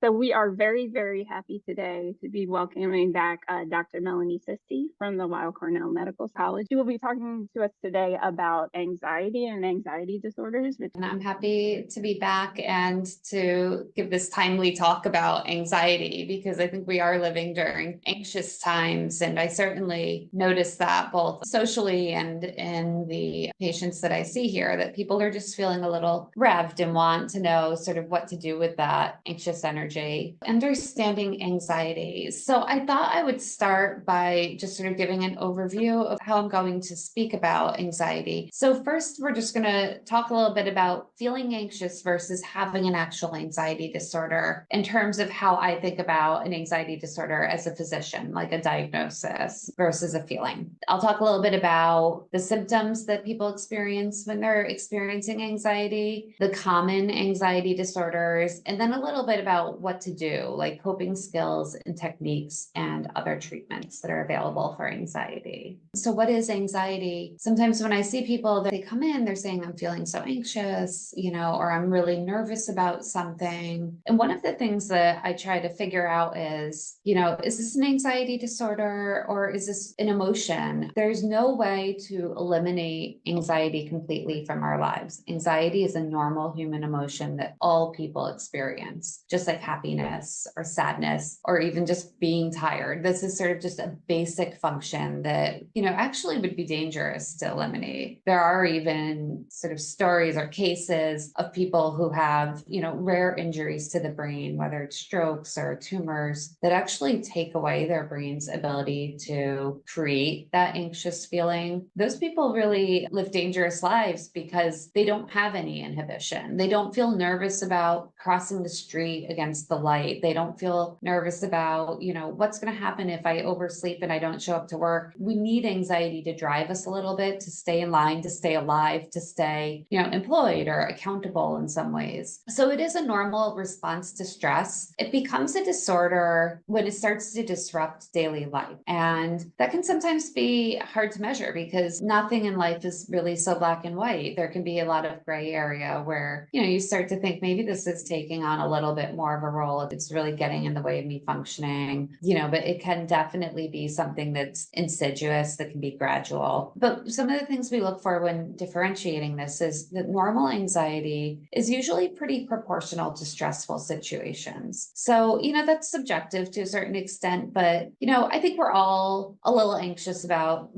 So we are very, very happy today to be welcoming back Dr. Melanie Sisti from the Weill Cornell Medical College. She will be talking to us today about anxiety and anxiety disorders. And I'm happy to be back and to give this timely talk about anxiety, because I think we are living during anxious times. And I certainly notice that both socially and in the patients that I see here, that people are just feeling a little revved and want to know sort of what to do with that anxious energy. Understanding anxieties. So I thought I would start by just sort of giving an overview of how I'm going to speak about anxiety. So first, we're just going to talk a little bit about feeling anxious versus having an actual anxiety disorder in terms of how I think about an anxiety disorder as a physician, like a diagnosis versus a feeling. I'll talk a little bit about the symptoms that people experience when they're experiencing anxiety, the common anxiety disorders, and then a little bit about what to do, like coping skills and techniques and other treatments that are available for anxiety. So what is anxiety? Sometimes when I see people, they come in, they're saying, I'm feeling so anxious, or I'm really nervous about something. And one of the things that I try to figure out is this an anxiety disorder or is this an emotion? There's no way to eliminate anxiety completely from our lives. Anxiety is a normal human emotion that all people experience, just like happiness or sadness or even just being tired. This is sort of just a basic function that, actually would be dangerous to eliminate. There are even sort of stories or cases of people who have, rare injuries to the brain, whether it's strokes or tumors, that actually take away their brain's ability to create that anxious feeling. Those people really live dangerous lives because they don't have any inhibition. They don't feel nervous about crossing the street against the light. They don't feel nervous about, what's going to happen if I oversleep and I don't show up to work. We need anxiety to drive us a little bit, to stay in line, to stay alive, to stay, employed or accountable in some ways. So it is a normal response to stress. It becomes a disorder when it starts to disrupt daily life. And that can sometimes be hard to measure because nothing in life is really so black and white. There can be a lot of gray area where, you start to think maybe this is taking on a little bit more of a role. It's really getting in the way of me functioning, but it can definitely be something that's insidious, that can be gradual. But some of the things we look for when differentiating this is that normal anxiety is usually pretty proportional to stressful situations. So, that's subjective to a certain extent, but, I think we're all a little anxious about,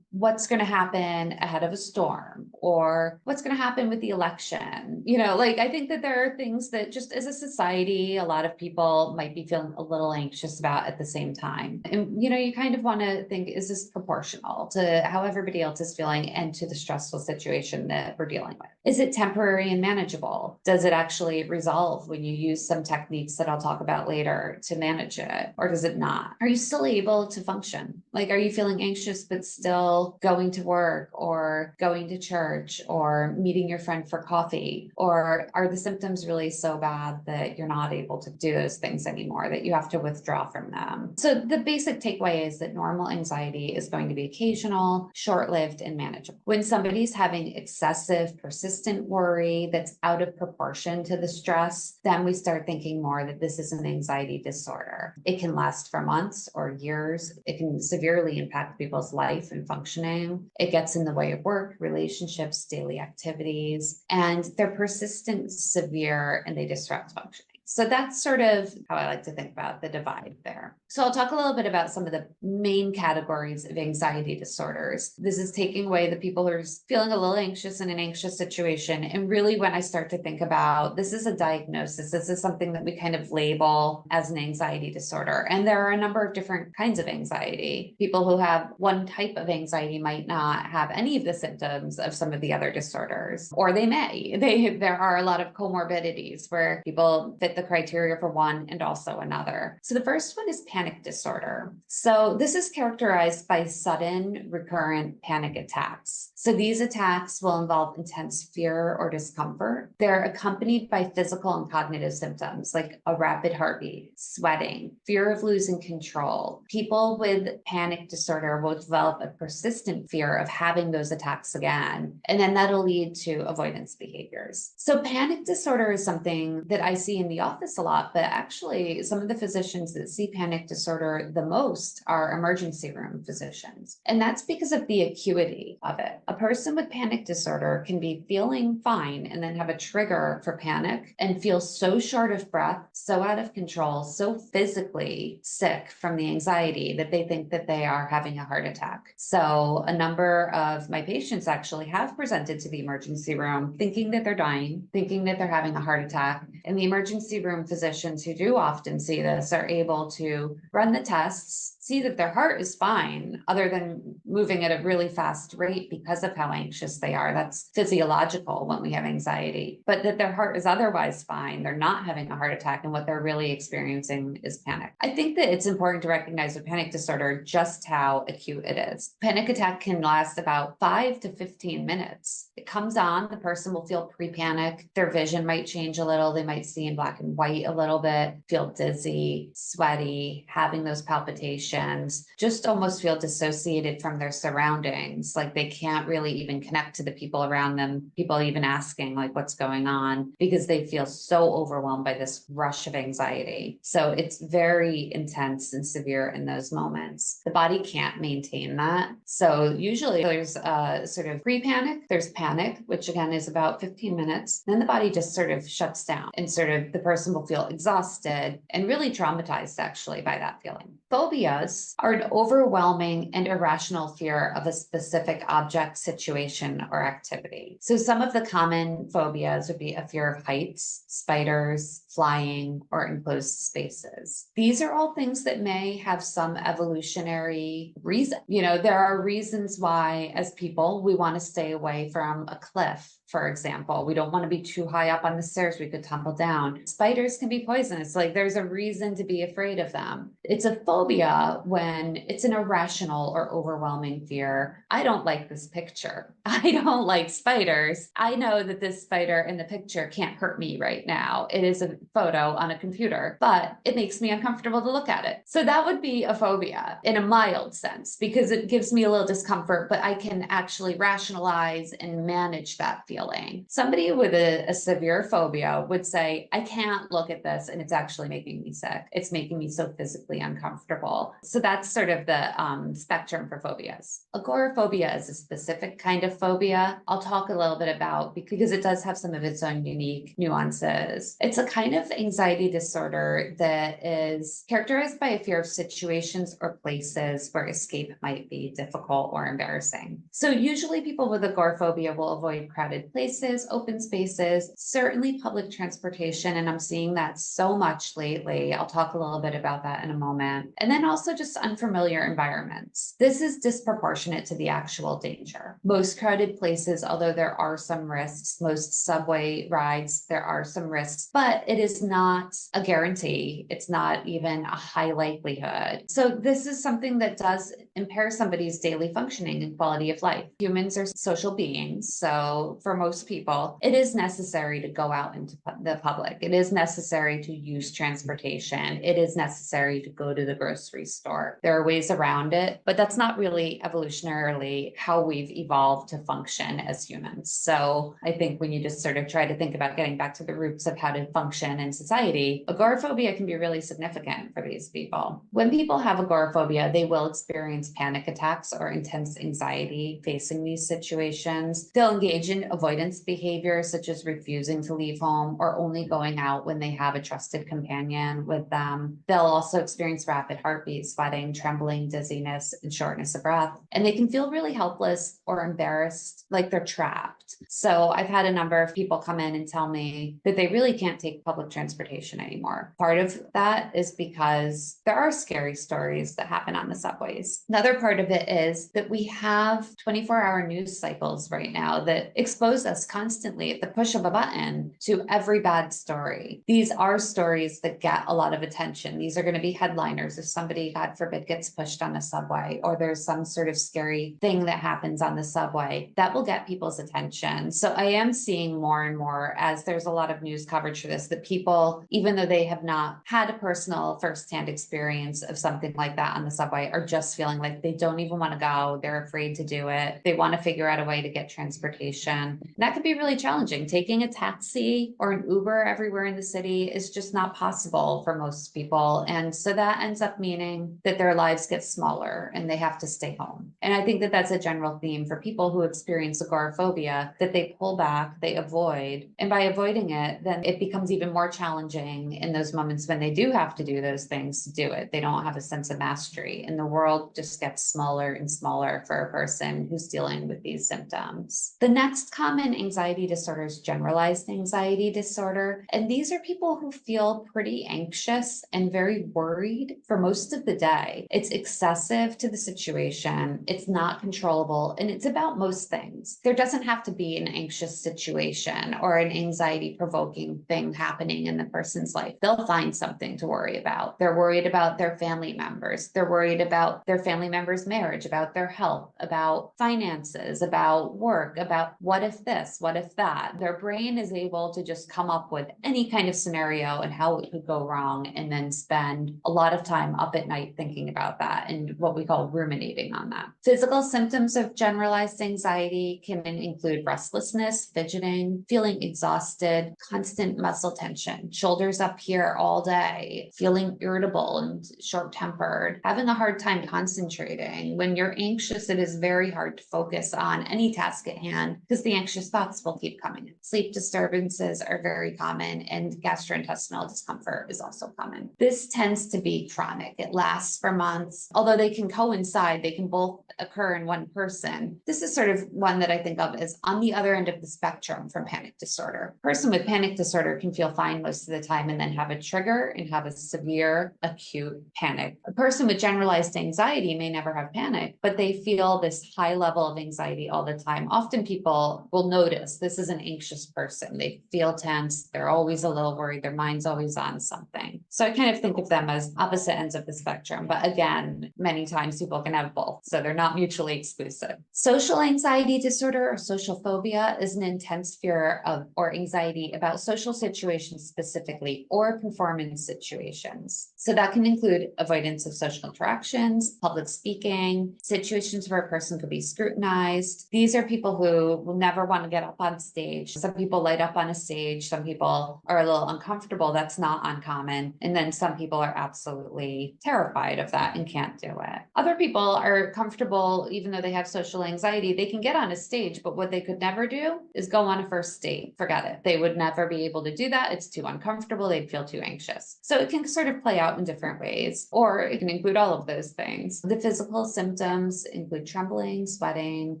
what's going to happen ahead of a storm or what's going to happen with the election. I think that there are things that just as a society, a lot of people might be feeling a little anxious about at the same time. And, you kind of want to think, is this proportional to how everybody else is feeling and to the stressful situation that we're dealing with? Is it temporary and manageable? Does it actually resolve when you use some techniques that I'll talk about later to manage it? Or does it not? Are you still able to function? Are you feeling anxious, but still going to work or going to church or meeting your friend for coffee? Or are the symptoms really so bad that you're not able to do those things anymore, that you have to withdraw from them? So the basic takeaway is that normal anxiety is going to be occasional, short-lived, and manageable. When somebody's having excessive, persistent worry that's out of proportion to the stress, then we start thinking more that this is an anxiety disorder. It can last for months or years. It can severely impact people's life and functioning. It gets in the way of work, relationships, daily activities, and they're persistent, severe, and they disrupt functioning. So that's sort of how I like to think about the divide there. So I'll talk a little bit about some of the main categories of anxiety disorders. This is taking away the people who are feeling a little anxious in an anxious situation. And really when I start to think about, this is a diagnosis, this is something that we kind of label as an anxiety disorder. And there are a number of different kinds of anxiety. People who have one type of anxiety might not have any of the symptoms of some of the other disorders, or they may. There are a lot of comorbidities where people fit the criteria for one and also another. So the first one is panic disorder. So this is characterized by sudden recurrent panic attacks. So these attacks will involve intense fear or discomfort. They're accompanied by physical and cognitive symptoms like a rapid heartbeat, sweating, fear of losing control. People with panic disorder will develop a persistent fear of having those attacks again, and then that'll lead to avoidance behaviors. So panic disorder is something that I see in the office a lot, but actually some of the physicians that see panic disorder the most are emergency room physicians. And that's because of the acuity of it. A person with panic disorder can be feeling fine and then have a trigger for panic and feel so short of breath, so out of control, so physically sick from the anxiety that they think that they are having a heart attack. So a number of my patients actually have presented to the emergency room thinking that they're dying, thinking that they're having a heart attack. And the emergency room physicians who do often see this are able to run the tests, see that their heart is fine, other than moving at a really fast rate because of how anxious they are. That's physiological when we have anxiety, but that their heart is otherwise fine. They're not having a heart attack, and what they're really experiencing is panic. I think that it's important to recognize with panic disorder just how acute it is. Panic attack can last about 5 to 15 minutes. It comes on, the person will feel pre-panic. Their vision might change a little. They might see in black and white a little bit, feel dizzy, sweaty, having those palpitations, just almost feel dissociated from their surroundings. Like they can't really even connect to the people around them, people even asking like what's going on, because they feel so overwhelmed by this rush of anxiety. So it's very intense and severe in those moments. The body can't maintain that. So usually there's a sort of pre-panic, there's panic, which again is about 15 minutes. Then the body just sort of shuts down and sort of the person will feel exhausted and really traumatized actually by that feeling. Phobias are an overwhelming and irrational fear of a specific object, situation, or activity. So some of the common phobias would be a fear of heights, spiders, flying, or enclosed spaces. These are all things that may have some evolutionary reason. There are reasons why, as people, we want to stay away from a cliff, for example. We don't want to be too high up on the stairs, we could tumble down. Spiders can be poisonous. Like there's a reason to be afraid of them. It's a phobia when it's an irrational or overwhelming fear. I don't like this picture. I don't like spiders. I know that this spider in the picture can't hurt me right now. It is a photo on a computer, but it makes me uncomfortable to look at it. So that would be a phobia in a mild sense, because it gives me a little discomfort, but I can actually rationalize and manage that feeling. Somebody with a severe phobia would say, I can't look at this and it's actually making me sick. It's making me so physically uncomfortable. So that's sort of the spectrum for phobias. Agoraphobia is a specific kind of phobia I'll talk a little bit about because it does have some of its own unique nuances. It's a kind of anxiety disorder that is characterized by a fear of situations or places where escape might be difficult or embarrassing. So usually people with agoraphobia will avoid crowded places, open spaces, certainly public transportation, and I'm seeing that so much lately. I'll talk a little bit about that in a moment. And then also just unfamiliar environments. This is disproportionate to the actual danger. Most crowded places, although there are some risks, most subway rides, there are some risks, but it is not a guarantee. It's not even a high likelihood. So this is something that does impair somebody's daily functioning and quality of life. Humans are social beings. So for most people, it is necessary to go out into the public. It is necessary to use transportation. It is necessary to go to the grocery store. There are ways around it, but that's not really evolutionarily how we've evolved to function as humans. So I think when you just sort of try to think about getting back to the roots of how to function in society, agoraphobia can be really significant for these people. When people have agoraphobia, they will experience panic attacks or intense anxiety facing these situations. They'll engage in avoidance behaviors such as refusing to leave home or only going out when they have a trusted companion with them. They'll also experience rapid heartbeat, sweating, trembling, dizziness, and shortness of breath. And they can feel really helpless or embarrassed, like they're trapped. So I've had a number of people come in and tell me that they really can't take public transportation anymore. Part of that is because there are scary stories that happen on the subways. Another part of it is that we have 24-hour news cycles right now that expose us constantly at the push of a button to every bad story. These are stories that get a lot of attention. These are going to be headliners if somebody, God forbid, gets pushed on a subway, or there's some sort of scary thing that happens on the subway that will get people's attention. So I am seeing more and more, as there's a lot of news coverage for this, that people, even though they have not had a personal firsthand experience of something like that on the subway, are just feeling like they don't even want to go. They're afraid to do it. They want to figure out a way to get transportation. And that can be really challenging. Taking a taxi or an Uber everywhere in the city is just not possible for most people. And so that ends up meaning that their lives get smaller and they have to stay home. And I think that that's a general theme for people who experience agoraphobia, that they pull back, they avoid. And by avoiding it, then it becomes even more challenging in those moments when they do have to do those things to do it. They don't have a sense of mastery, and the world just gets smaller and smaller for a person who's dealing with these symptoms. The next common anxiety disorder is generalized anxiety disorder. And these are people who feel pretty anxious and very worried for most of the day. It's excessive to the situation, it's not controllable, and it's about most things. There doesn't have to be an anxious situation or an anxiety provoking thing happening in the person's life. They'll find something to worry about. They're worried about their family members. They're worried about their family members' marriage, about their health, about finances, about work, about what if this, what if that. Their brain is able to just come up with any kind of scenario and how it could go wrong, and then spend a lot of time up at night thinking about that and what we call ruminating on that. Physical symptoms of generalized anxiety can include restlessness, fidgeting, feeling exhausted, constant muscle tension, shoulders up here all day, feeling irritable and short-tempered, having a hard time concentrating. When you're anxious, it is very hard to focus on any task at hand because the anxious thoughts will keep coming in. Sleep disturbances are very common, and gastrointestinal discomfort is also common. This tends to be chronic. It lasts for months, although they can coincide. They can both occur in one person. This is sort of one that I think of as on the other end of the spectrum from panic disorder. A person with panic disorder can feel fine most of the time and then have a trigger and have a severe acute panic. A person with generalized anxiety may never have panic, but they feel this high level of anxiety all the time. Often people will notice this is an anxious person. They feel tense. They're always a little worried. Their mind's always on something. So I kind of think of them as opposite ends of the spectrum. But again, many times people can have both. So they're not mutually exclusive. Social anxiety disorder or social phobia is an intense fear of or anxiety about social situations specifically, or performance situations. So that can include avoidance of social interactions, public speaking, situations where a person could be scrutinized. These are people who will never want to get up on stage. Some people light up on a stage. Some people are a little uncomfortable. That's not uncommon. And then some people are absolutely terrified of that and can't do it. Other people are comfortable, even though they have social anxiety. They can get on a stage, but what they could never do is go on a first date. Forget it. They would never be able to do that. It's too uncomfortable. They'd feel too anxious. So it can sort of play out in different ways, or it can include all of those things. The physical symptoms include trembling, sweating,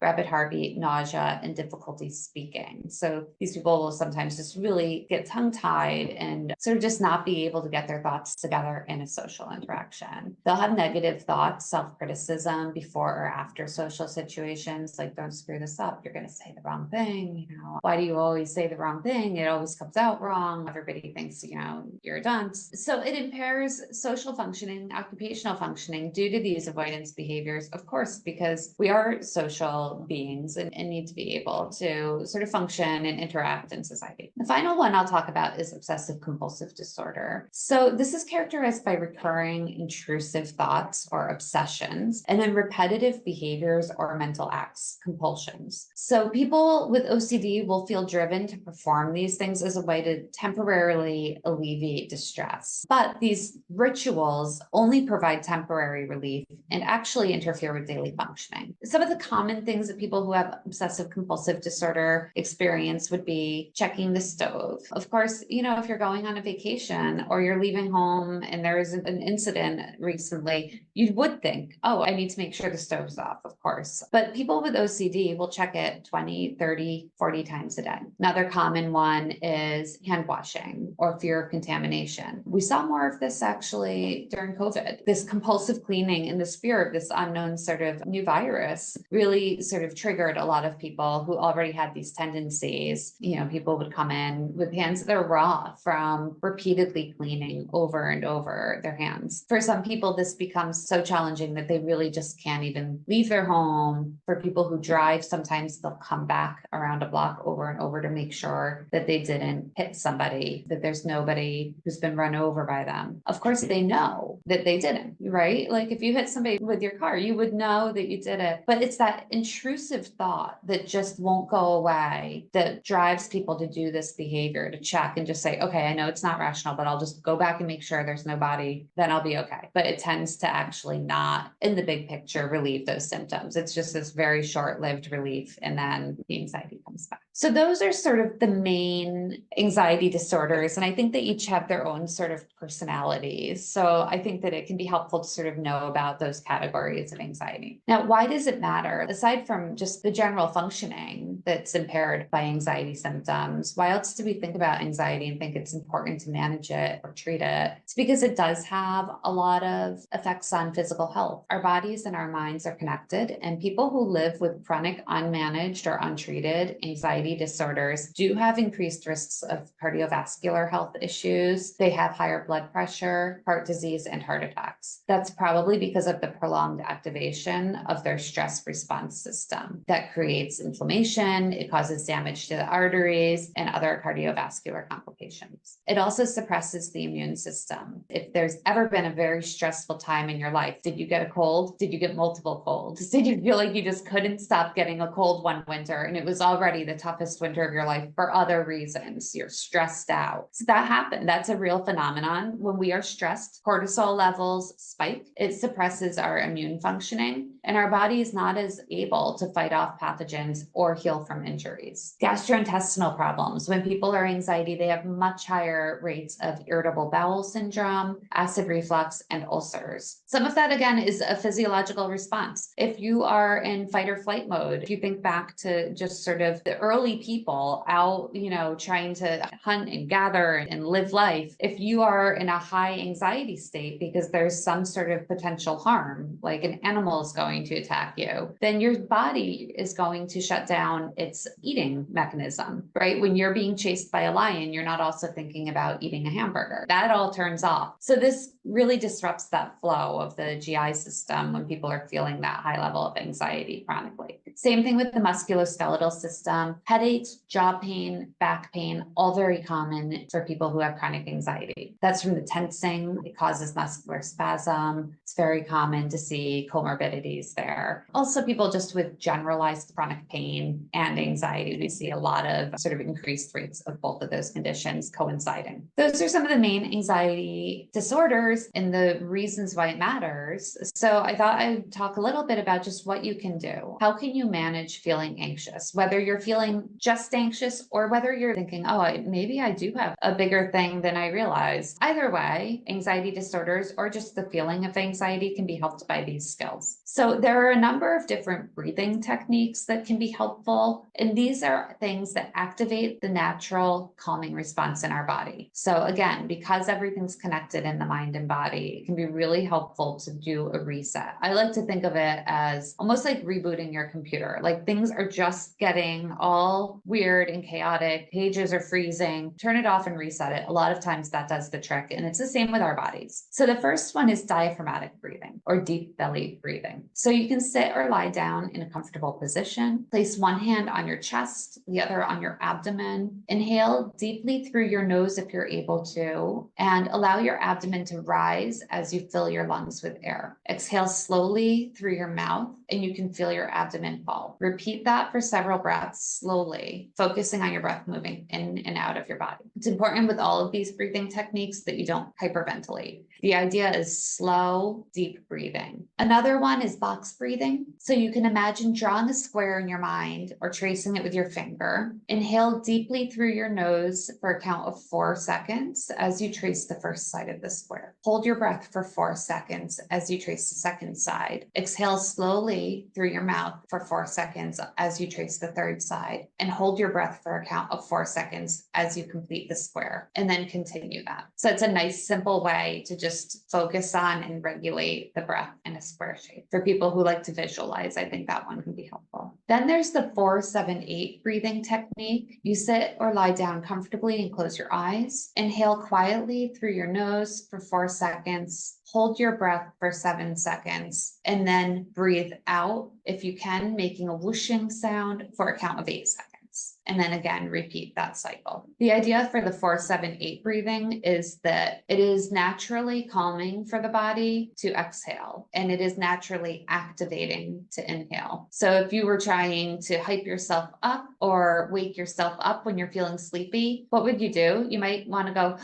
rapid heartbeat, nausea, and difficulty speaking. So these people will sometimes just really get tongue-tied and sort of just not be able to get their thoughts together in a social interaction. They'll have negative thoughts, self-criticism before or after social situations, like, don't screw this up. You're going to say the wrong thing. Why do you always say the wrong thing? It always comes out wrong. Everybody thinks, you're a dunce. So it impairs social functioning, occupational functioning due to these avoidance behaviors, of course, because we are social beings and need to be able to sort of function and interact in society. The final one I'll talk about is obsessive compulsive disorder. So this is characterized by recurring intrusive thoughts or obsessions, and then repetitive behaviors or mental acts, compulsions. So people with OCD will feel driven to perform these things as a way to temporarily alleviate distress. But these rituals only provide temporary relief and actually interfere with daily functioning. Some of the common things that people who have obsessive compulsive disorder experience would be checking the stove. Of course, if you're going on a vacation or you're leaving home and there is an incident recently, you would think, oh, I need to make sure the stove's off, of course. But people with OCD will check it 20, 30, 40 times a day. Another common one is hand washing or fear of contamination. We saw more of this actually during COVID. This compulsive cleaning and this fear of this unknown sort of new virus really sort of triggered a lot of people who already had these tendencies. People would come in with hands that are raw from repeatedly cleaning over and over their hands. For some people, this becomes so challenging that they really just can't even leave their home. For people who drive, sometimes they'll come back around a block over and over to make sure that they didn't hit somebody, that there's nobody who's been run over by them. Of course, they know that they didn't, right? Like if you hit somebody survey with your car. You would know that you did it. But it's that intrusive thought that just won't go away that drives people to do this behavior, to check and just say, okay, I know it's not rational, but I'll just go back and make sure there's no body, then I'll be okay. But it tends to actually not, in the big picture, relieve those symptoms. It's just this very short-lived relief, and then the anxiety comes back. So those are sort of the main anxiety disorders. And I think they each have their own sort of personalities. So I think that it can be helpful to sort of know about those categories of anxiety. Now, why does it matter? Aside from just the general functioning that's impaired by anxiety symptoms, why else do we think about anxiety and think it's important to manage it or treat it? It's because it does have a lot of effects on physical health. Our bodies and our minds are connected, and people who live with chronic, unmanaged, or untreated anxiety disorders do have increased risks of cardiovascular health issues. They have higher blood pressure, heart disease, and heart attacks. That's probably because of the prolonged activation of their stress response system that creates inflammation. It causes damage to the arteries and other cardiovascular complications. It also suppresses the immune system. If there's ever been a very stressful time in your life, did you get a cold? Did you get multiple colds? Did you feel like you just couldn't stop getting a cold one winter and it was already the toughest winter of your life for other reasons? You're stressed out. So that happened. That's a real phenomenon. When we are stressed, cortisol levels spike. It suppresses our immune functioning, and our body is not as able to fight off pathogens or heal from injuries. Gastrointestinal problems. When people are anxiety, they have much higher rates of irritable bowel syndrome, acid reflux, and ulcers. Some of that, again, is a physiological response. If you are in fight or flight mode, if you think back to just sort of the early people out, trying to hunt and gather and live life, if you are in a high anxiety state because there's some sort of potential harm, like an animal is going to attack you, then your body is going to shut down its eating mechanism, right? When you're being chased by a lion, you're not also thinking about eating a hamburger. That all turns off. So this really disrupts that flow of the GI system when people are feeling that high level of anxiety chronically. Same thing with the musculoskeletal system. Headaches, jaw pain, back pain, all very common for people who have chronic anxiety. That's from the tensing. It causes muscular spasm. It's very common to see comorbidities there. Also, people just with generalized chronic pain and anxiety, we see a lot of sort of increased rates of both of those conditions coinciding. Those are some of the main anxiety disorders and the reasons why it matters. So I thought I'd talk a little bit about just what you can do. How can you manage feeling anxious? Whether you're feeling just anxious or whether you're thinking, maybe I do have a bigger thing than I realized. Either way, anxiety disorders or just the feeling of anxiety can be helped by these skills. So there are a number of different breathing techniques that can be helpful. And these are things that activate the natural calming response in our body. So again, because everything's connected in the mind and body, it can be really helpful to do a reset. I like to think of it as almost like rebooting your computer. Like things are just getting all weird and chaotic, pages are freezing, turn it off and reset it. A lot of times that does the trick, and it's the same with our bodies. So the first one is diaphragmatic breathing or deep belly breathing. So you can sit or lie down in a comfortable position. Place one hand on your chest, the other on your abdomen. Inhale deeply through your nose if you're able to, and allow your abdomen to rise as you fill your lungs with air. Exhale slowly through your mouth, and you can feel your abdomen fall. Repeat that for several breaths slowly, focusing on your breath moving in and out of your body. It's important with all of these breathing techniques that you don't hyperventilate. The idea is slow, deep breathing. Another one is box breathing. So you can imagine drawing a square in your mind or tracing it with your finger. Inhale deeply through your nose for a count of 4 seconds as you trace the first side of the square. Hold your breath for 4 seconds as you trace the second side. Exhale slowly through your mouth for 4 seconds as you trace the third side. And hold your breath for a count of 4 seconds as you complete the square. And then continue that. So it's a nice, simple way to just focus on and regulate the breath in a square shape. For people who like to visualize, I think that one can be helpful. Then there's the 4-7-8 breathing technique. You sit or lie down comfortably and close your eyes. Inhale quietly through your nose for 4 seconds. Hold your breath for 7 seconds, and then breathe out if you can, making a whooshing sound for a count of 8 seconds. seconds. And then again, repeat that cycle. The idea for the 4-7-8 breathing is that it is naturally calming for the body to exhale, and it is naturally activating to inhale. So if you were trying to hype yourself up or wake yourself up when you're feeling sleepy, what would you do? You might want to go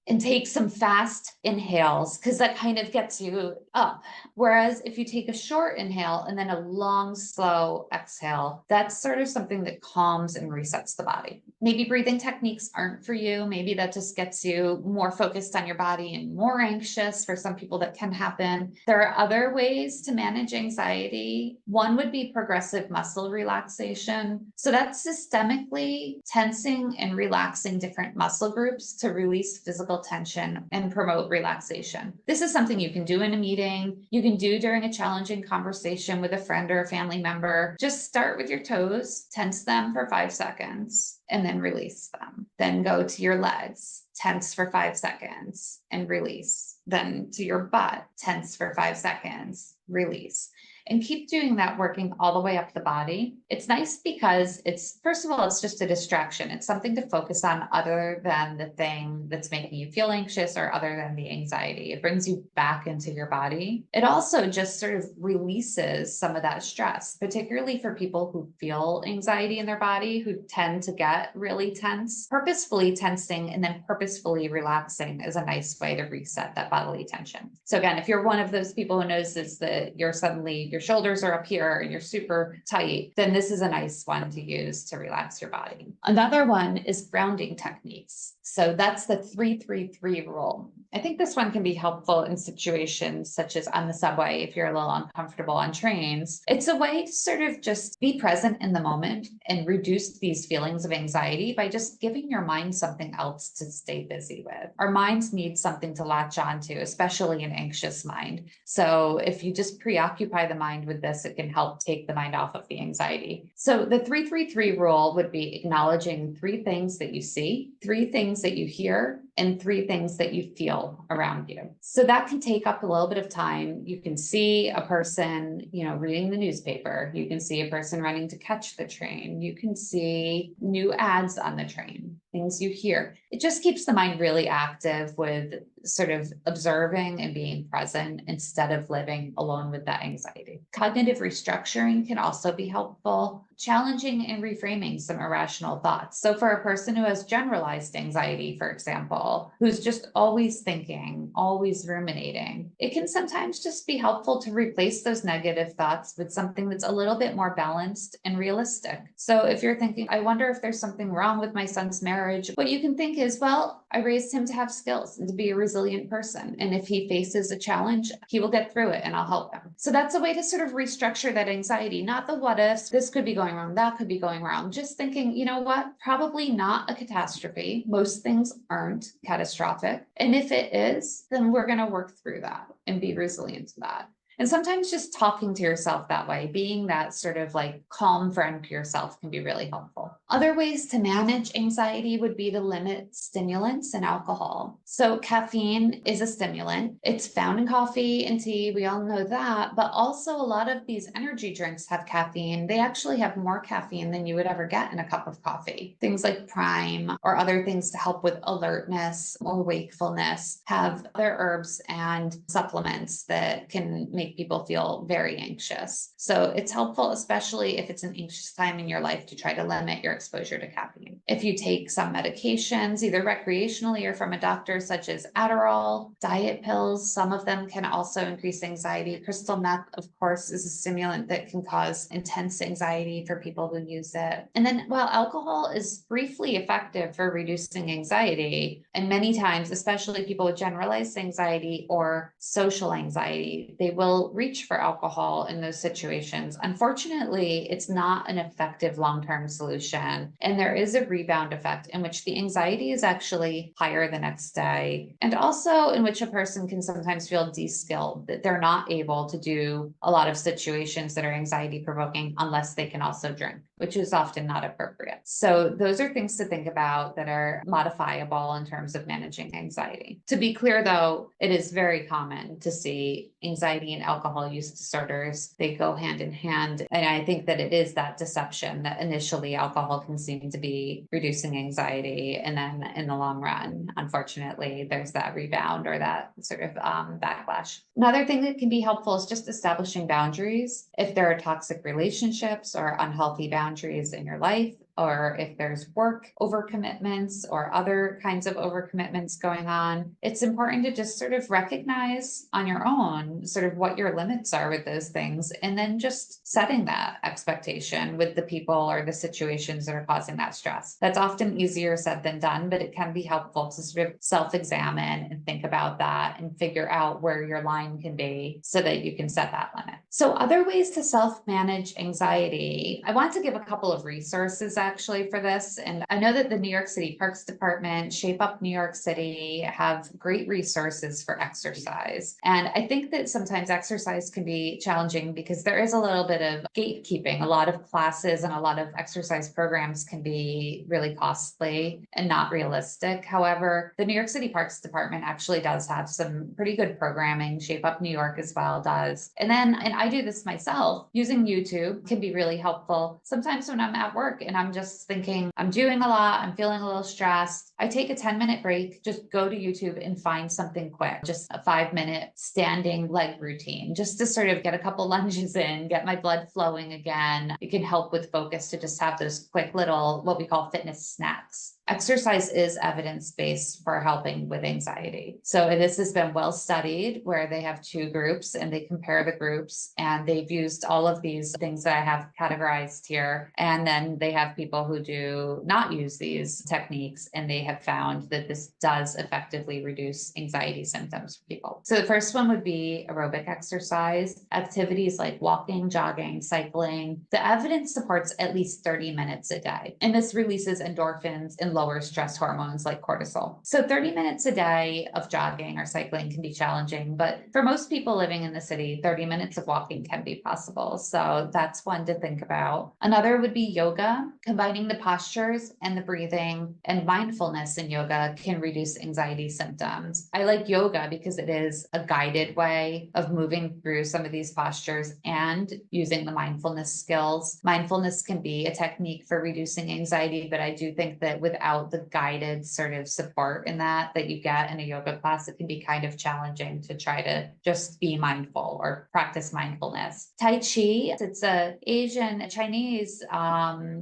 and take some fast inhales, because that kind of gets you up. Whereas if you take a short inhale and then a long, slow exhale, that's sort of something that calms and resets the body. Maybe breathing techniques aren't for you. Maybe that just gets you more focused on your body and more anxious. For some people, that can happen. There are other ways to manage anxiety. One would be progressive muscle relaxation. So that's systemically tensing and relaxing different muscle groups to release physical tension and promote relaxation. This is something you can do in a meeting. You can do during a challenging conversation with a friend or a family member. Just start with your toes, tense them for 5 seconds, and then release them. Then go to your legs, tense for 5 seconds and release. Then to your butt, tense for 5 seconds, release. And keep doing that, working all the way up the body. It's nice because it's, first of all, it's just a distraction. It's something to focus on other than the thing that's making you feel anxious or other than the anxiety. It brings you back into your body. It also just sort of releases some of that stress, particularly for people who feel anxiety in their body, who tend to get really tense. Purposefully tensing and then purposefully relaxing is a nice way to reset that bodily tension. So again, if you're one of those people who notices that you're suddenly, your shoulders are up here and you're super tight, then this is a nice one to use to relax your body. Another one is grounding techniques. So that's the 3-3-3 rule. I think this one can be helpful in situations such as on the subway, if you're a little uncomfortable on trains. It's a way to sort of just be present in the moment and reduce these feelings of anxiety by just giving your mind something else to stay busy with. Our minds need something to latch onto, especially an anxious mind. So if you just preoccupy the mind with this, it can help take the mind off of the anxiety. So the 3-3-3 rule would be acknowledging 3 things that you see, 3 things that you hear, and 3 things that you feel around you. So that can take up a little bit of time. You can see a person, reading the newspaper. You can see a person running to catch the train. You can see new ads on the train, things you hear. It just keeps the mind really active with sort of observing and being present instead of living alone with that anxiety. Cognitive restructuring can also be helpful, challenging and reframing some irrational thoughts. So for a person who has generalized anxiety, for example, who's just always thinking, always ruminating, it can sometimes just be helpful to replace those negative thoughts with something that's a little bit more balanced and realistic. So if you're thinking, I wonder if there's something wrong with my son's marriage, what you can think is, well, I raised him to have skills and to be a resilient person. And if he faces a challenge, he will get through it and I'll help him. So that's a way to sort of restructure that anxiety, not the what ifs, this could be going wrong, that could be going wrong. Just thinking, you know what, probably not a catastrophe. Most things aren't catastrophic. And if it is, then we're going to work through that and be resilient to that. And sometimes just talking to yourself that way, being that sort of like calm friend to yourself, can be really helpful. Other ways to manage anxiety would be to limit stimulants and alcohol. So caffeine is a stimulant. It's found in coffee and tea. We all know that. But also a lot of these energy drinks have caffeine. They actually have more caffeine than you would ever get in a cup of coffee. Things like Prime or other things to help with alertness or wakefulness have other herbs and supplements that can make people feel very anxious. So it's helpful, especially if it's an anxious time in your life, to try to limit your exposure to caffeine. If you take some medications, either recreationally or from a doctor, such as Adderall, diet pills, some of them can also increase anxiety. Crystal meth, of course, is a stimulant that can cause intense anxiety for people who use it. And then while alcohol is briefly effective for reducing anxiety, and many times, especially people with generalized anxiety or social anxiety, they will reach for alcohol in those situations. Unfortunately, it's not an effective long-term solution. And there is a rebound effect in which the anxiety is actually higher the next day. And also in which a person can sometimes feel de-skilled, that they're not able to do a lot of situations that are anxiety provoking unless they can also drink. which is often not appropriate. So those are things to think about that are modifiable in terms of managing anxiety. To be clear though, it is very common to see anxiety and alcohol use disorders. They go hand in hand. And I think that it is that deception that initially alcohol can seem to be reducing anxiety. And then in the long run, unfortunately, there's that rebound or that sort of backlash. Another thing that can be helpful is just establishing boundaries. If there are toxic relationships or unhealthy boundaries in your life, or if there's work overcommitments or other kinds of overcommitments going on, it's important to just sort of recognize on your own sort of what your limits are with those things, and then just setting that expectation with the people or the situations that are causing that stress. That's often easier said than done, but it can be helpful to sort of self-examine and think about that and figure out where your line can be so that you can set that limit. So other ways to self-manage anxiety, I want to give a couple of resources actually for this. And I know that the New York City Parks Department, Shape Up New York City have great resources for exercise. And I think that sometimes exercise can be challenging because there is a little bit of gatekeeping. A lot of classes and a lot of exercise programs can be really costly and not realistic. However, the New York City Parks Department actually does have some pretty good programming. Shape Up New York as well does. And I do this myself, using YouTube can be really helpful. Sometimes when I'm at work and I'm just thinking, I'm doing a lot, I'm feeling a little stressed, I take a 10-minute break, just go to YouTube and find something quick, just a 5-minute standing leg routine, just to sort of get a couple lunges in, get my blood flowing again. It can help with focus to just have those quick little, what we call fitness snacks. Exercise is evidence-based for helping with anxiety. So this has been well studied where they have two groups and they compare the groups, and they've used all of these things that I have categorized here. And then they have people who do not use these techniques, and they have found that this does effectively reduce anxiety symptoms for people. So the first one would be aerobic exercise, activities like walking, jogging, cycling. The evidence supports at least 30 minutes a day, and this releases endorphins and lower stress hormones like cortisol. So 30 minutes a day of jogging or cycling can be challenging, but for most people living in the city, 30 minutes of walking can be possible. So that's one to think about. Another would be yoga. Combining the postures and the breathing and mindfulness in yoga can reduce anxiety symptoms. I like yoga because it is a guided way of moving through some of these postures and using the mindfulness skills. Mindfulness can be a technique for reducing anxiety, but I do think that without the guided sort of support in that you get in a yoga class, it can be kind of challenging to try to just be mindful or practice mindfulness. Tai Chi, it's a Asian Chinese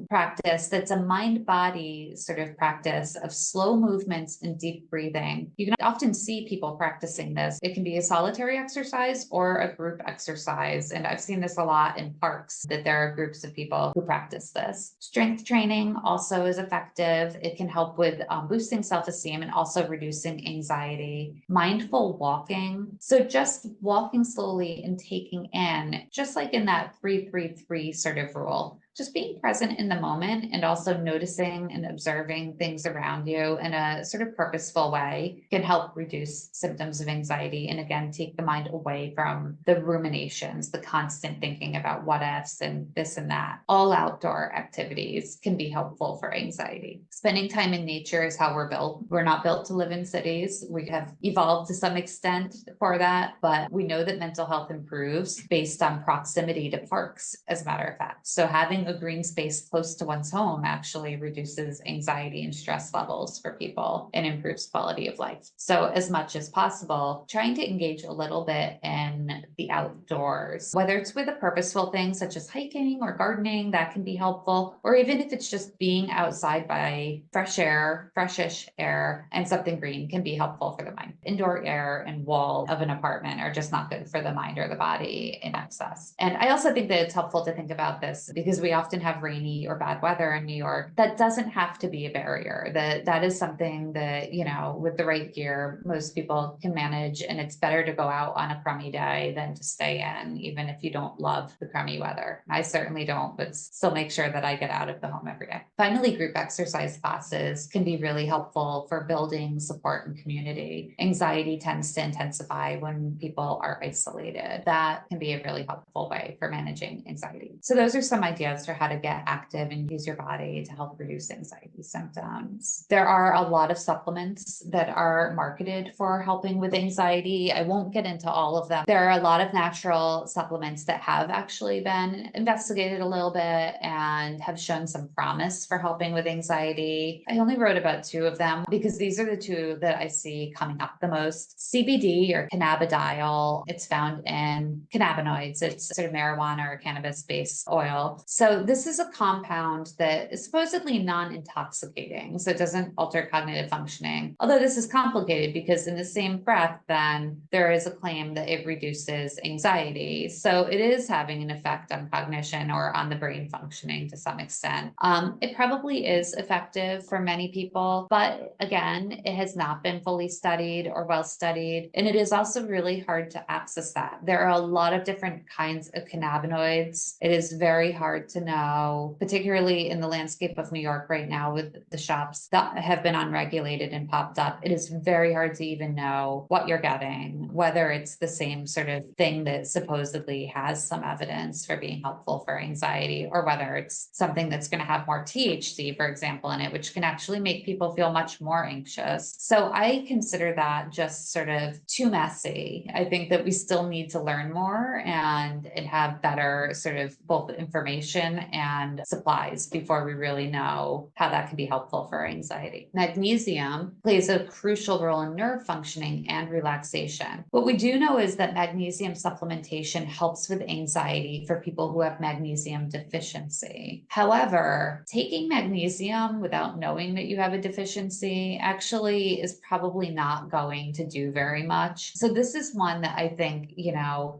practice that's a mind-body sort of practice of slow movements and deep breathing. You can often see people practicing this. It can be a solitary exercise or a group exercise. And I've seen this a lot in parks, that there are groups of people who practice this. Strength training also is effective. It can help with boosting self-esteem and also reducing anxiety. Mindful walking. So just walking slowly and taking in, just like in that 3-3-3 sort of rule. Just being present in the moment and also noticing and observing things around you in a sort of purposeful way can help reduce symptoms of anxiety. And again, take the mind away from the ruminations, the constant thinking about what ifs and this and that. All outdoor activities can be helpful for anxiety. Spending time in nature is how we're built. We're not built to live in cities. We have evolved to some extent for that, but we know that mental health improves based on proximity to parks, as a matter of fact. So having a green space close to one's home actually reduces anxiety and stress levels for people and improves quality of life. So as much as possible, trying to engage a little bit in the outdoors, whether it's with a purposeful thing such as hiking or gardening, that can be helpful, or even if it's just being outside by fresh air, freshish air, and something green can be helpful for the mind. Indoor air and walls of an apartment are just not good for the mind or the body in excess. And I also think that it's helpful to think about this because we often have rainy or bad weather in New York. That doesn't have to be a barrier. That is something that, you know, with the right gear, most people can manage, and it's better to go out on a crummy day than to stay in, even if you don't love the crummy weather. I certainly don't, but still make sure that I get out of the home every day. Finally, group exercise classes can be really helpful for building support and community. Anxiety tends to intensify when people are isolated. That can be a really helpful way for managing anxiety. So those are some ideas as for how to get active and use your body to help reduce anxiety symptoms. There are a lot of supplements that are marketed for helping with anxiety. I won't get into all of them. There are a lot of natural supplements that have actually been investigated a little bit and have shown some promise for helping with anxiety. I only wrote about 2 of them because these are the 2 that I see coming up the most. CBD, or cannabidiol, it's found in cannabinoids. It's sort of marijuana or cannabis-based oil. So this is a compound that is supposedly non-intoxicating, so it doesn't alter cognitive functioning. Although this is complicated because in the same breath, then there is a claim that it reduces anxiety. So it is having an effect on cognition or on the brain functioning to some extent. It probably is effective for many people, but again, it has not been fully studied or well studied. And it is also really hard to access that. There are a lot of different kinds of cannabinoids. It is very hard to know, particularly in the landscape of New York right now with the shops that have been unregulated and popped up. It is very hard to even know what you're getting, whether it's the same sort of thing that supposedly has some evidence for being helpful for anxiety, or whether it's something that's going to have more THC, for example, in it, which can actually make people feel much more anxious. So I consider that just sort of too messy. I think that we still need to learn more and have better sort of both information and supplies before we really know how that can be helpful for anxiety. Magnesium plays a crucial role in nerve functioning and relaxation. What we do know is that magnesium supplementation helps with anxiety for people who have magnesium deficiency. However, taking magnesium without knowing that you have a deficiency actually is probably not going to do very much. So this is one that I think,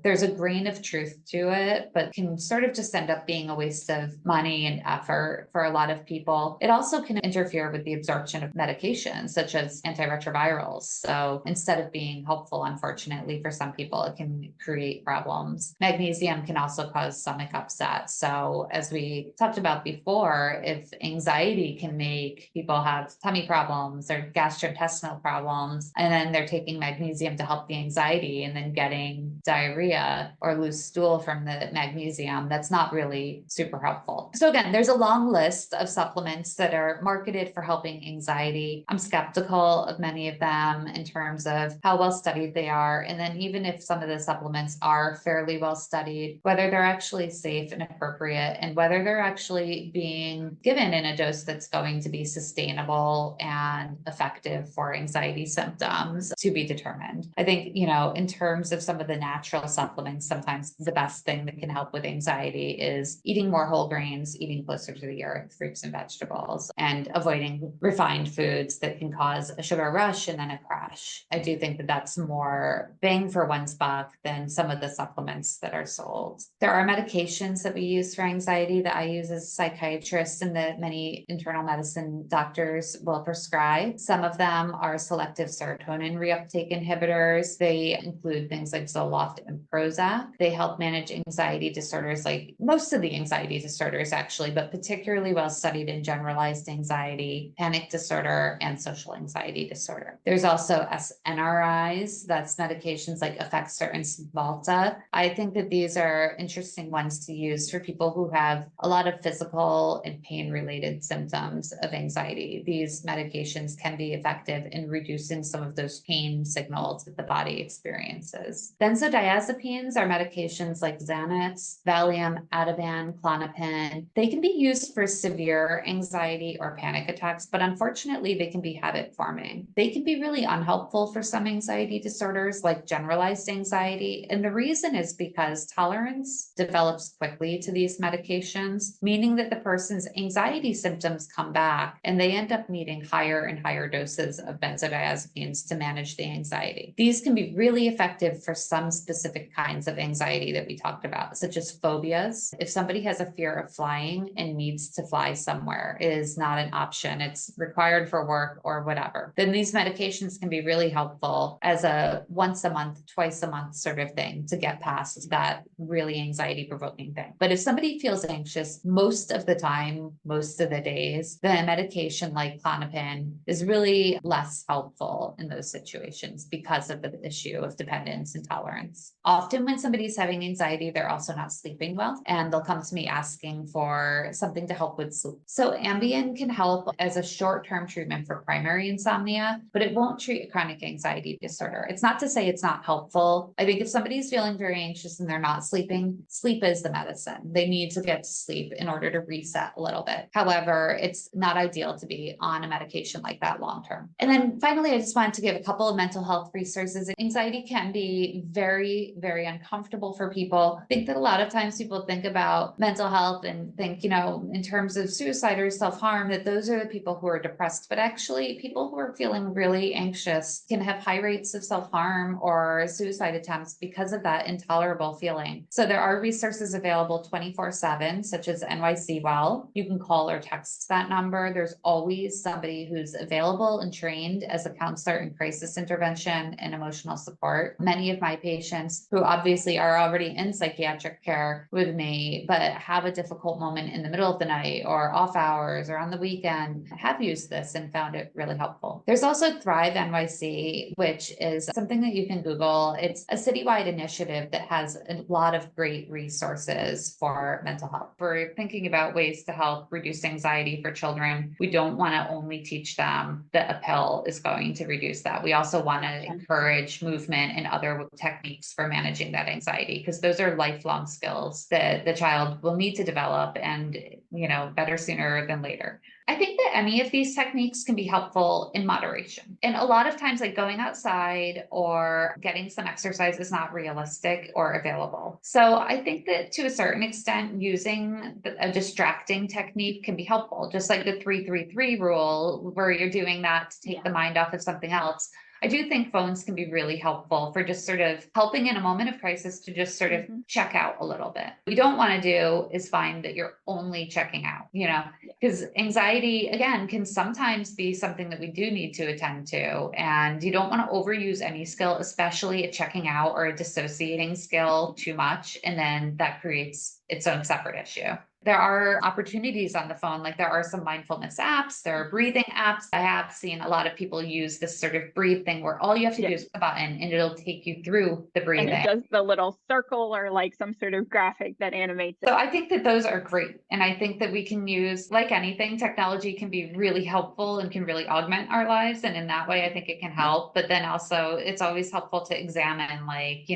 there's a grain of truth to it, but can sort of just end up being a waste of money and effort for a lot of people. It also can interfere with the absorption of medications, such as antiretrovirals. So instead of being helpful, unfortunately, for some people, it can create problems. Magnesium can also cause stomach upset. So as we talked about before, if anxiety can make people have tummy problems or gastrointestinal problems, and then they're taking magnesium to help the anxiety and then getting diarrhea or loose stool from the magnesium, that's not really super helpful. So again, there's a long list of supplements that are marketed for helping anxiety. I'm skeptical of many of them in terms of how well studied they are. And then even if some of the supplements are fairly well studied, whether they're actually safe and appropriate, and whether they're actually being given in a dose that's going to be sustainable and effective for anxiety symptoms, to be determined. I think, in terms of some of the natural supplements, sometimes the best thing that can help with anxiety is eating more whole grains, eating closer to the earth, fruits and vegetables, and avoiding refined foods that can cause a sugar rush and then a crash. I do think that that's more bang for one's buck than some of the supplements that are sold. There are medications that we use for anxiety that I use as a psychiatrist and that many internal medicine doctors will prescribe. Some of them are selective serotonin reuptake inhibitors. They include things like Zoloft and Prozac. They help manage anxiety disorders, like most of the anxiety disorders actually, but particularly well studied in generalized anxiety, panic disorder, and social anxiety disorder. There's also SNRIs, that's medications like Effexor and Cymbalta. I think that these are interesting ones to use for people who have a lot of physical and pain-related symptoms of anxiety. These medications can be effective in reducing some of those pain signals that the body experiences. Benzodiazepines are medications like Xanax, Valium, Ativan, Klonopin. They can be used for severe anxiety or panic attacks, but unfortunately, they can be habit forming. They can be really unhelpful for some anxiety disorders like generalized anxiety. And the reason is because tolerance develops quickly to these medications, meaning that the person's anxiety symptoms come back and they end up needing higher and higher doses of benzodiazepines to manage the anxiety. These can be really effective for some specific kinds of anxiety that we talked about, such as phobias. If somebody has a fear of flying and needs to fly somewhere, it is not an option. It's required for work or whatever. Then these medications can be really helpful as a once a month, twice a month sort of thing to get past that really anxiety provoking thing. But if somebody feels anxious most of the time, most of the days, then a medication like Klonopin is really less helpful in those situations because of the issue of dependence and tolerance. Often when somebody's having anxiety, they're also not sleeping well, and they'll come to me asking for something to help with sleep. So Ambien can help as a short-term treatment for primary insomnia, but it won't treat a chronic anxiety disorder. It's not to say it's not helpful. I think if somebody's feeling very anxious and they're not sleeping, sleep is the medicine. They need to get to sleep in order to reset a little bit. However, it's not ideal to be on a medication like that long term. And then finally, I just wanted to give a couple of mental health resources. Anxiety can be very, very uncomfortable for people. I think that a lot of times people think about mental health and think, in terms of suicide or self-harm, that those are the people who are depressed. But actually, people who are feeling really anxious can have high rates of self-harm or suicide attempts because of that intolerable feeling. So there are resources available 24/7, such as NYC Well. You can call or text that number. There's always somebody who's available and trained as a counselor in crisis intervention and emotional support. Many of my patients who obviously are already in psychiatric care with me, but have a difficult moment in the middle of the night or off hours or on the weekend, have used this and found it really helpful. There's also Thrive NYC, which is something that you can Google. It's a citywide initiative that has a lot of great resources for mental health. We're thinking about ways to help reduce anxiety for children. We don't want to only teach them that a pill is going to reduce that. We also want to encourage movement and other techniques for managing that anxiety, because those are lifelong skills that the child will need to develop, and better sooner than later. I think that any of these techniques can be helpful in moderation. And a lot of times, like going outside or getting some exercise is not realistic or available. So I think that to a certain extent, using a distracting technique can be helpful, just like the 3-3-3 rule, where you're doing that to take the mind off of something else. I do think phones can be really helpful for just sort of helping in a moment of crisis to just sort of check out a little bit. What you don't want to do is find that you're only checking out, because anxiety, again, can sometimes be something that we do need to attend to. And you don't want to overuse any skill, especially a checking out or a dissociating skill too much. And then that creates its own separate issue. There are opportunities on the phone, like there are some mindfulness apps, there are breathing apps. I have seen a lot of people use this sort of breathe thing where all you have to do is a button and it'll take you through the breathing. And it does the little circle or like some sort of graphic that animates it. So I think that those are great. And I think that we can use, like anything, technology can be really helpful and can really augment our lives. And in that way, I think it can help. But then also it's always helpful to examine, like,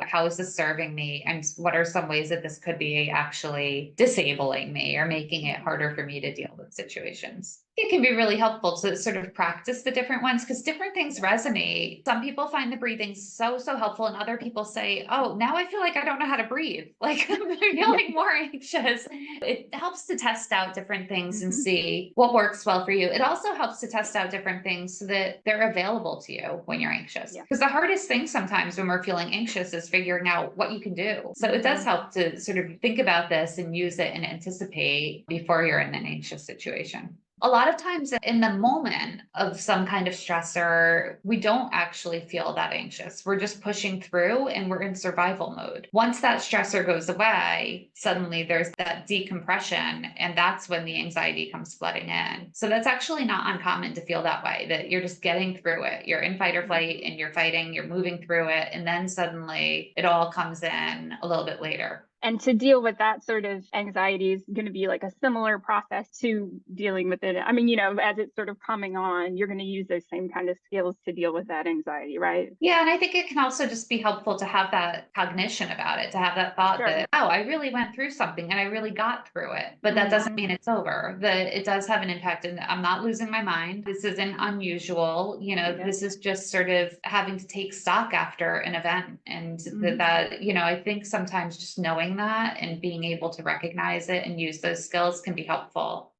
how is this serving me? And what are some ways that this could be actually disabling me or making it harder for me to deal with situations? It can be really helpful to sort of practice the different ones, because different things resonate. Some people find the breathing so helpful, and other people say, oh, now I feel like I don't know how to breathe. Like I'm feeling more anxious. It helps to test out different things and see what works well for you. It also helps to test out different things so that they're available to you when you're anxious. Because the hardest thing sometimes when we're feeling anxious is figuring out what you can do. So it does help to sort of think about this and use it and anticipate before you're in an anxious situation. A lot of times in the moment of some kind of stressor, we don't actually feel that anxious. We're just pushing through and we're in survival mode. Once that stressor goes away, suddenly there's that decompression, and that's when the anxiety comes flooding in. So that's actually not uncommon to feel that way, that you're just getting through it. You're in fight or flight and you're fighting, you're moving through it, and then suddenly it all comes in a little bit later. And to deal with that sort of anxiety is going to be like a similar process to dealing with it. I mean, as it's sort of coming on, you're going to use those same kind of skills to deal with that anxiety, right? Yeah. And I think it can also just be helpful to have that cognition about it, to have that thought that, oh, I really went through something and I really got through it. But that doesn't mean it's over. That it does have an impact, and I'm not losing my mind. This isn't unusual. This is just sort of having to take stock after an event. And that, I think sometimes just knowing that and being able to recognize it and use those skills can be helpful.